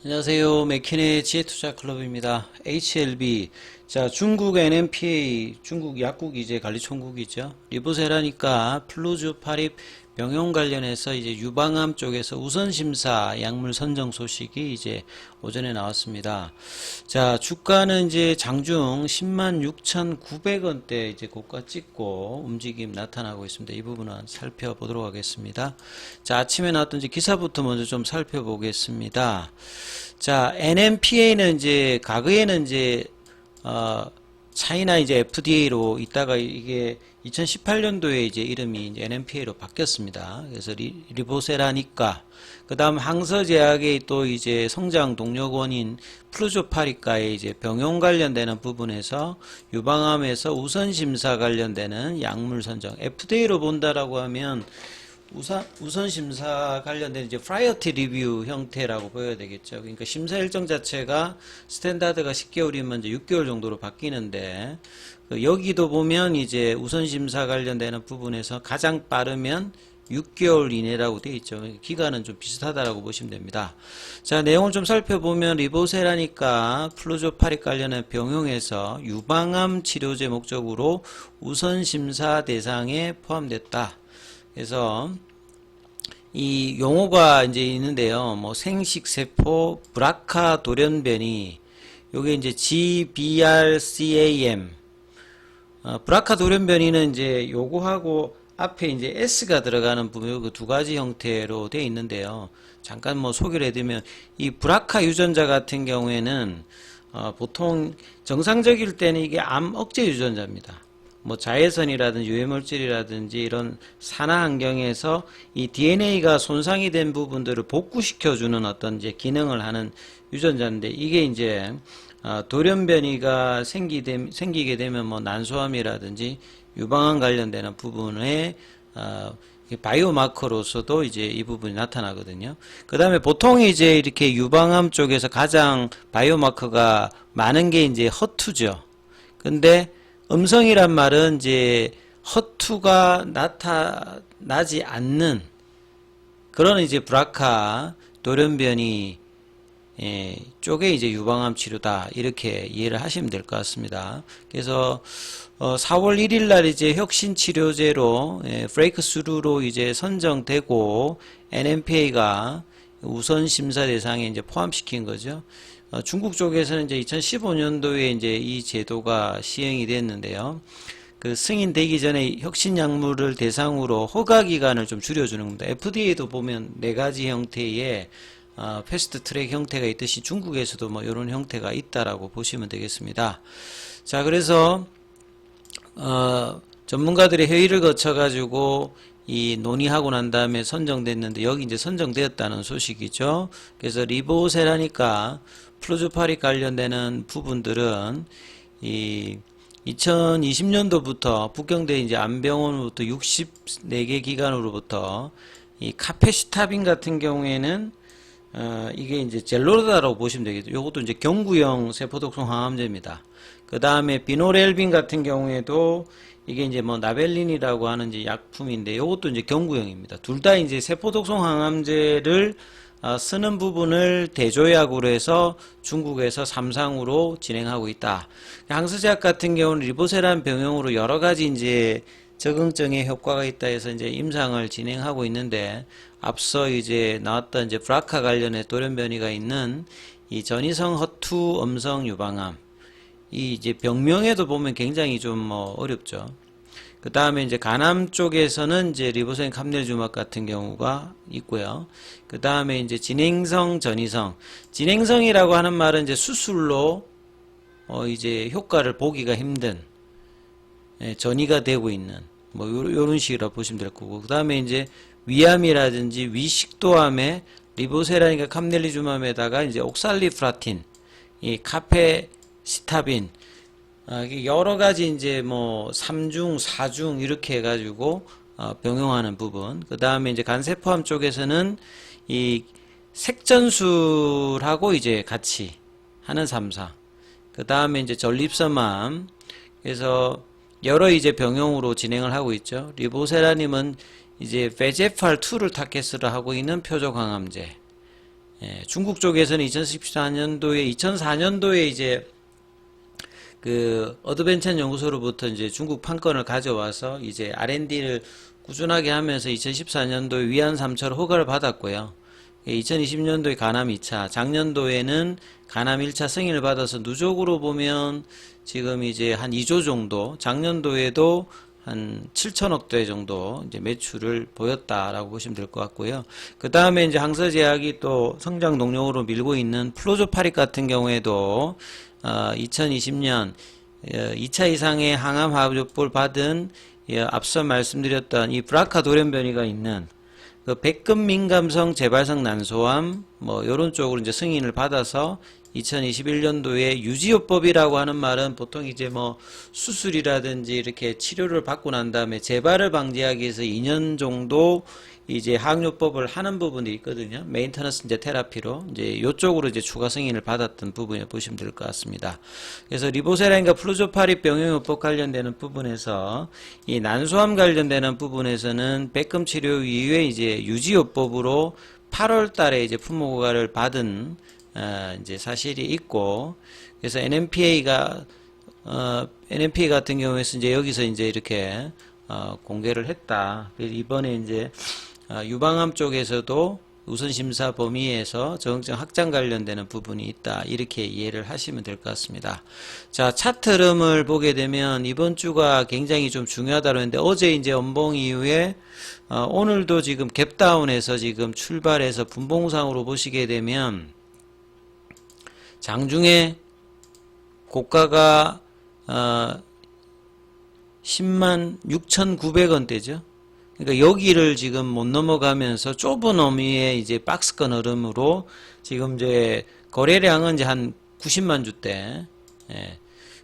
안녕하세요. 맥킨의 지혜투자클럽입니다. HLB. 자, 중국 NMPA, 중국 약국 이제 관리총국이죠. 리보세라니까 플루주파립 병용 관련해서 이제 유방암 쪽에서 우선심사 약물 선정 소식이 이제 오전에 나왔습니다. 자, 주가는 이제 장중 106,900원대 이제 고가 찍고 움직임 나타나고 있습니다. 이 부분은 살펴보도록 하겠습니다. 자, 아침에 나왔던 이제 기사부터 먼저 좀 살펴보겠습니다. 자, NMPA는 이제 과거에는 이제 차이나 이제 FDA로 있다가 이게 2018년도에 이제 이름이 이제 NMPA로 바뀌었습니다. 그래서 리보세라니까 그 다음 항서제약의 또 이제 성장 동력원인 플루조파리카의 이제 병용 관련되는 부분에서 유방암에서 우선심사 관련되는 약물 선정 FDA로 본다라고 하면 우선 심사 관련된 이제 프라이어티 리뷰 형태라고 보여야 되겠죠. 그러니까 심사 일정 자체가 스탠다드가 10개월이면 이제 6개월 정도로 바뀌는데 여기도 보면 이제 우선 심사 관련되는 부분에서 가장 빠르면 6개월 이내라고 되어 있죠. 기간은 좀 비슷하다라고 보시면 됩니다. 자, 내용을 좀 살펴보면 리보세라니까 플루조파릭 관련한 병용에서 유방암 치료제 목적으로 우선 심사 대상에 포함됐다. 그래서 이 용어가 이제 있는데요. 뭐 생식세포 브라카 돌연변이 요게 이제 GBRCAM 브라카 돌연변이는 이제 요거하고 앞에 이제 S가 들어가는 부분 그 두 가지 형태로 되어 있는데요. 잠깐 뭐 소개를 해드리면 이 브라카 유전자 같은 경우에는 보통 정상적일 때는 이게 암 억제 유전자입니다. 뭐 자외선이라든지 유해물질이라든지 이런 산화 환경에서 이 DNA가 손상이 된 부분들을 복구시켜주는 어떤 이제 기능을 하는 유전자인데 이게 이제 돌연변이가 생기게 되면 뭐 난소암이라든지 유방암 관련되는 부분에 바이오마커로서도 이제 이 부분이 나타나거든요. 그 다음에 보통 이제 이렇게 유방암 쪽에서 가장 바이오마커가 많은 게 이제 허투죠. 근데 음성이란 말은 이제 허투가 나타나지 않는 그런 이제 브라카 돌연변이 쪽에 이제 유방암 치료다 이렇게 이해를 하시면 될 것 같습니다. 그래서 4월 1일 날 이제 혁신 치료제로 브레이크스루로 이제 선정되고 NMPA가 우선 심사 대상에 이제 포함시킨 거죠. 중국 쪽에서는 이제 2015년도에 이제 이 제도가 시행이 됐는데요. 그 승인되기 전에 혁신 약물을 대상으로 허가 기간을 좀 줄여주는 겁니다. FDA도 보면 네 가지 형태의 패스트 트랙 형태가 있듯이 중국에서도 뭐 이런 형태가 있다라고 보시면 되겠습니다. 자, 그래서 전문가들의 회의를 거쳐 가지고 이 논의하고 난 다음에 선정됐는데 여기 이제 선정되었다는 소식이죠. 그래서 리보세라니까 플루조파릭 관련되는 부분들은 이 2020년도부터 북경대 이제 안병원으로부터 64개 기관으로부터 이 카페시타빈 같은 경우에는 이게 이제 젤로르다라고 보시면 되겠죠. 이것도 이제 경구형 세포독성 항암제입니다. 그 다음에 비노렐빈 같은 경우에도 이게 이제 뭐 나벨린이라고 하는 이제 약품인데 이것도 이제 경구형입니다. 둘 다 이제 세포독성 항암제를 쓰는 부분을 대조약으로 해서 중국에서 3상으로 진행하고 있다. 항서제약 같은 경우는 리보세란 병용으로 여러 가지 이제 적응증에 효과가 있다 해서 이제 임상을 진행하고 있는데 앞서 이제 나왔던 이제 브라카 관련해 돌연변이가 있는 이 전이성 허투 음성 유방암 이 이제 병명에도 보면 굉장히 좀 뭐 어렵죠. 그 다음에 이제 간암 쪽에서는 이제 리보세인 캄넬주막 같은 경우가 있고요. 그 다음에 이제 진행성, 전이성. 진행성이라고 하는 말은 이제 수술로 이제 효과를 보기가 힘든 전이가 되고 있는 뭐 요런 식이라 보시면 될 거고. 그 다음에 이제 위암이라든지 위식도암에 리보세라니까 캄넬리주맘에다가 이제 옥살리프라틴, 이 카페시타빈 여러 가지 이제 뭐 3중, 4중 이렇게 해가지고 병용하는 부분. 그 다음에 이제 간세포암 쪽에서는 이 색전술하고 이제 같이 하는 3사. 그 다음에 이제 전립선암. 그래서 여러 이제 병용으로 진행을 하고 있죠. 리보세라님은 이제 VEGFR2를 타겟으로 하고 있는 표적 항암제. 중국 쪽에서는 2004년도에 이제 그 어드벤처 연구소로부터 이제 중국 판권을 가져와서 이제 R&D를 꾸준하게 하면서 2014년도에 위안 3차로 허가를 받았고요. 2020년도에 가남 2차, 작년도에는 가남 1차 승인을 받아서 누적으로 보면 지금 이제 한 2조 정도, 작년도에도 한 7천억 대 정도 이제 매출을 보였다라고 보시면 될 것 같고요. 그 다음에 이제 항서제약이 또 성장 동력으로 밀고 있는 플로조파립 같은 경우에도 2020년 2차 이상의 항암 화합요법을 받은 앞서 말씀드렸던 이 브라카 돌연변이가 있는 그 백금 민감성 재발성 난소암 뭐 이런 쪽으로 이제 승인을 받아서 2021년도에 유지요법이라고 하는 말은 보통 이제 뭐 수술이라든지 이렇게 치료를 받고 난 다음에 재발을 방지하기 위해서 2년 정도 이제 항요법을 하는 부분이 있거든요. 메인터넌스 이제 테라피로 이제 요쪽으로 이제 추가 승인을 받았던 부분에 보시면 될 것 같습니다. 그래서 리보세라인과 플루조파립 병용요법 관련되는 부분에서 이 난소암 관련되는 부분에서는 백금 치료 이후에 이제 유지요법으로 8월 달에 이제 품목허가를 받은 이제 사실이 있고, 그래서 NMPA 같은 경우에서 이제 여기서 이제 이렇게 공개를 했다. 그래서 이번에 이제 유방암 쪽에서도 우선심사 범위에서 저응증 확장 관련되는 부분이 있다. 이렇게 이해를 하시면 될 것 같습니다. 자, 차트 흐름을 보게 되면 이번 주가 굉장히 좀 중요하다고 했는데 어제 이제 연봉 이후에 오늘도 지금 갭다운해서 지금 출발해서 분봉상으로 보시게 되면 장중에 고가가 10만 6,900원대죠. 그러니까 여기를 지금 못 넘어가면서 좁은 어미의 이제 박스권 흐름으로 지금 이제 거래량은 이제 한 90만 주대.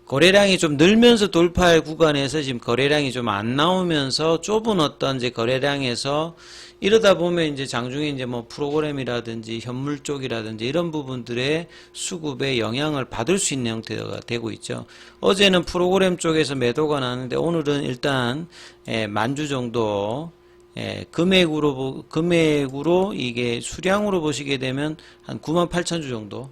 거래량이 좀 늘면서 돌파할 구간에서 지금 거래량이 좀 안 나오면서 좁은 어떤 이제 거래량에서 이러다 보면 이제 장중에 이제 뭐 프로그램이라든지 현물 쪽이라든지 이런 부분들의 수급에 영향을 받을 수 있는 형태가 되고 있죠. 어제는 프로그램 쪽에서 매도가 나왔는데 오늘은 일단 만주 정도 금액으로 이게 수량으로 보시게 되면 한 98,000주 정도.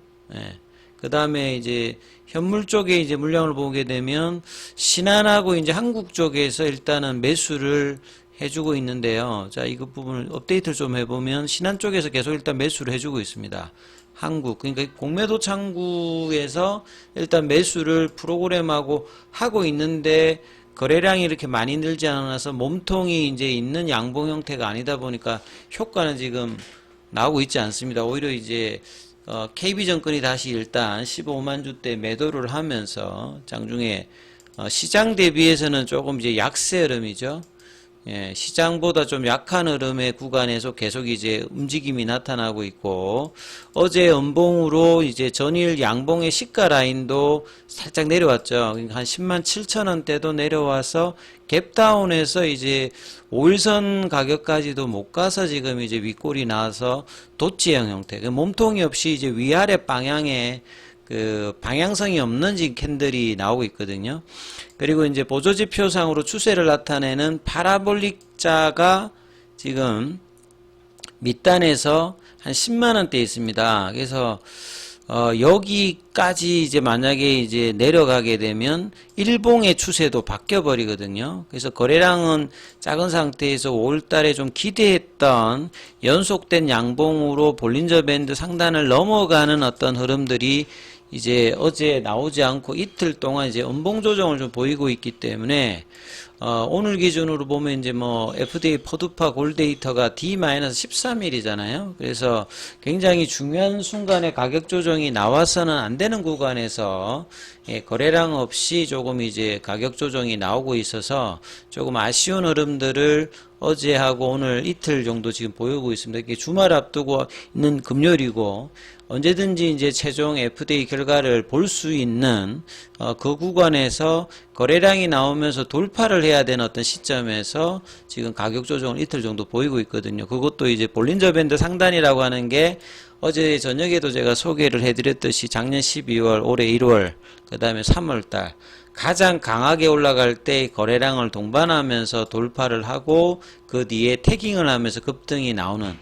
그 다음에 이제 현물 쪽에 이제 물량을 보게 되면 신한하고 이제 한국 쪽에서 일단은 매수를 해주고 있는데요. 자, 이거 부분을 업데이트를 좀 해보면 신한 쪽에서 계속 일단 매수를 해주고 있습니다. 한국, 그러니까 공매도 창구에서 일단 매수를 프로그램하고 하고 있는데 거래량이 이렇게 많이 늘지 않아서 몸통이 이제 있는 양봉 형태가 아니다 보니까 효과는 지금 나오고 있지 않습니다. 오히려 이제 KB증권이 다시 일단 15만 주대 매도를 하면서 장중에 시장 대비해서는 조금 이제 약세 흐름이죠. 시장보다 좀 약한 흐름의 구간에서 계속 이제 움직임이 나타나고 있고, 어제 연봉으로 이제 전일 양봉의 시가 라인도 살짝 내려왔죠. 그러니까 한 10만 7천 원대도 내려와서 갭다운해서 이제 5일선 가격까지도 못 가서 지금 이제 윗골이 나와서 도치형 형태, 몸통이 없이 이제 위아래 방향에 그 방향성이 없는 지금 캔들이 나오고 있거든요. 그리고 이제 보조지표상으로 추세를 나타내는 파라볼릭자가 지금 밑단에서 한 10만원대 있습니다. 그래서 여기까지 이제 만약에 이제 내려가게 되면 일봉의 추세도 바뀌어 버리거든요. 그래서 거래량은 작은 상태에서 5월달에 좀 기대했던 연속된 양봉으로 볼린저 밴드 상단을 넘어가는 어떤 흐름들이 이제 어제 나오지 않고 이틀 동안 이제 음봉 조정을 좀 보이고 있기 때문에 오늘 기준으로 보면 이제 뭐 FDA 퍼두파 골데이터가 D-13일이잖아요. 그래서 굉장히 중요한 순간에 가격 조정이 나와서는 안 되는 구간에서 거래량 없이 조금 이제 가격 조정이 나오고 있어서 조금 아쉬운 흐름들을 어제하고 오늘 이틀 정도 지금 보이고 있습니다. 이게 주말 앞두고 있는 금요일이고 언제든지 이제 최종 FDA 결과를 볼 수 있는 그 구간에서 거래량이 나오면서 돌파를 해야 되는 어떤 시점에서 지금 가격 조정을 이틀 정도 보이고 있거든요. 그것도 이제 볼린저 밴드 상단이라고 하는 게 어제 저녁에도 제가 소개를 해드렸듯이 작년 12월, 올해 1월, 그 다음에 3월달 가장 강하게 올라갈 때 거래량을 동반하면서 돌파를 하고 그 뒤에 태깅을 하면서 급등이 나오는,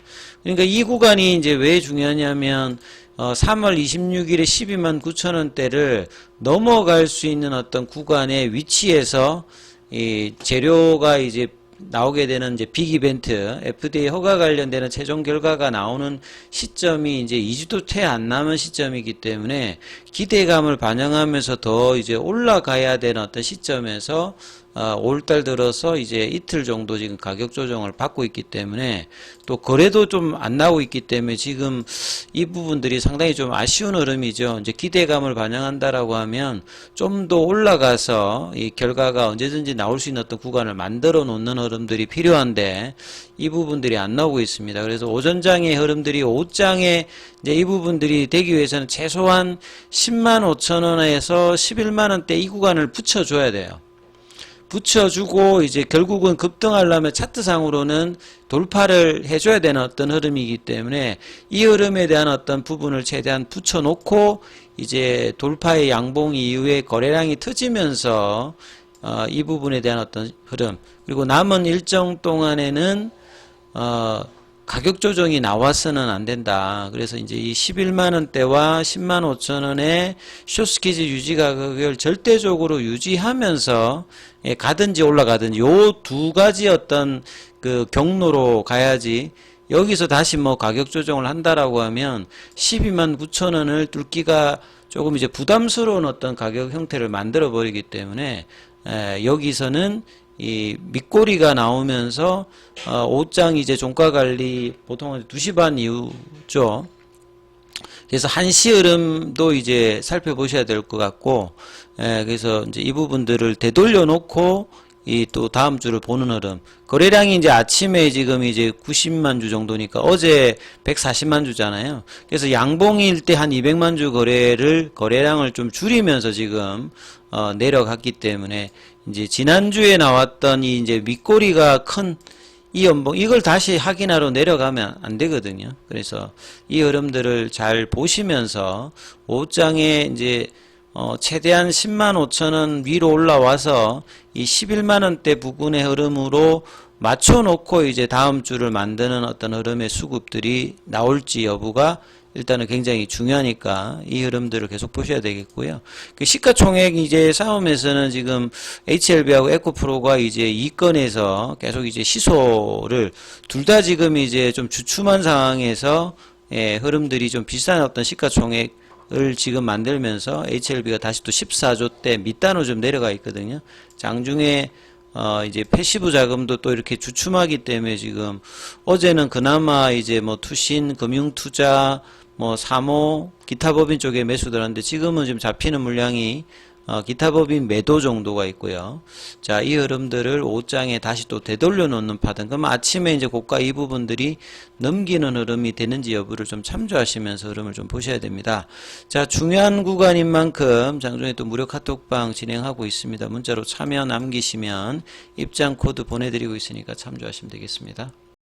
그러니까 이 구간이 이제 왜 중요하냐면 3월 26일에 12만 9천 원대를 넘어갈 수 있는 어떤 구간의 위치에서 이 재료가 이제 나오게 되는 이제 빅 이벤트, FDA 허가 관련되는 최종 결과가 나오는 시점이 이제 2주도 채 안 남은 시점이기 때문에 기대감을 반영하면서 더 이제 올라가야 되는 어떤 시점에서 5월달 들어서 이제 이틀 정도 지금 가격 조정을 받고 있기 때문에 또 거래도 좀 안 나오고 있기 때문에 지금 이 부분들이 상당히 좀 아쉬운 흐름이죠. 이제 기대감을 반영한다라고 하면 좀 더 올라가서 이 결과가 언제든지 나올 수 있는 어떤 구간을 만들어 놓는 흐름들이 필요한데 이 부분들이 안 나오고 있습니다. 그래서 오전장의 흐름들이 오후장에 이제 이 부분들이 되기 위해서는 최소한 10만 5천 원에서 11만 원대 이 구간을 붙여줘야 돼요. 붙여주고 이제 결국은 급등하려면 차트상으로는 돌파를 해줘야 되는 어떤 흐름이기 때문에 이 흐름에 대한 어떤 부분을 최대한 붙여놓고 이제 돌파의 양봉 이후에 거래량이 터지면서 이 부분에 대한 어떤 흐름, 그리고 남은 일정 동안에는 가격 조정이 나와서는 안 된다. 그래서 이제 이 11만 원대와 10만 5천 원의 숏스키즈 유지 가격을 절대적으로 유지하면서 가든지 올라가든지 요 두 가지 어떤 그 경로로 가야지, 여기서 다시 뭐 가격 조정을 한다라고 하면 12만 9천 원을 뚫기가 조금 이제 부담스러운 어떤 가격 형태를 만들어 버리기 때문에 여기서는 이 밑꼬리가 나오면서 오후장 이제 종가 관리 보통은 2시 반 이후죠. 그래서 1시 흐름도 이제 살펴보셔야 될 것 같고, 그래서 이제 이 부분들을 되돌려 놓고 이 또 다음 주를 보는 흐름. 거래량이 이제 아침에 지금 이제 90만 주 정도니까 어제 140만 주잖아요. 그래서 양봉일 때 한 200만 주 거래량을 좀 줄이면서 지금 내려갔기 때문에 이제 지난주에 나왔던 이 이제 밑꼬리가 큰 이 연봉, 이걸 다시 확인하러 내려가면 안 되거든요. 그래서 이 흐름들을 잘 보시면서 오후장에 이제 최대한 10만 5천 원 위로 올라와서 이 11만 원대 부근의 흐름으로 맞춰놓고 이제 다음 주를 만드는 어떤 흐름의 수급들이 나올지 여부가 일단은 굉장히 중요하니까 이 흐름들을 계속 보셔야 되겠고요. 그 시가총액 이제 싸움에서는 지금 HLB하고 에코프로가 이제 이 건에서 계속 이제 시소를 둘 다 지금 이제 좀 주춤한 상황에서 흐름들이 좀 비싼 어떤 시가총액을 지금 만들면서 HLB가 다시 또 14조대 밑단으로 좀 내려가 있거든요. 장중에 이제 패시브 자금도 또 이렇게 주춤하기 때문에 지금 어제는 그나마 이제 뭐 투신, 금융투자, 뭐 사모, 기타법인 쪽에 매수들 하는데 지금은 지금 잡히는 물량이 기타법인 매도 정도가 있고요. 자, 이 흐름들을 오후장에 다시 또 되돌려 놓는 파등. 그럼 아침에 이제 고가 이 부분들이 넘기는 흐름이 되는지 여부를 좀 참조하시면서 흐름을 좀 보셔야 됩니다. 자, 중요한 구간인 만큼 장중에 또 무료 카톡방 진행하고 있습니다. 문자로 참여 남기시면 입장 코드 보내드리고 있으니까 참조하시면 되겠습니다.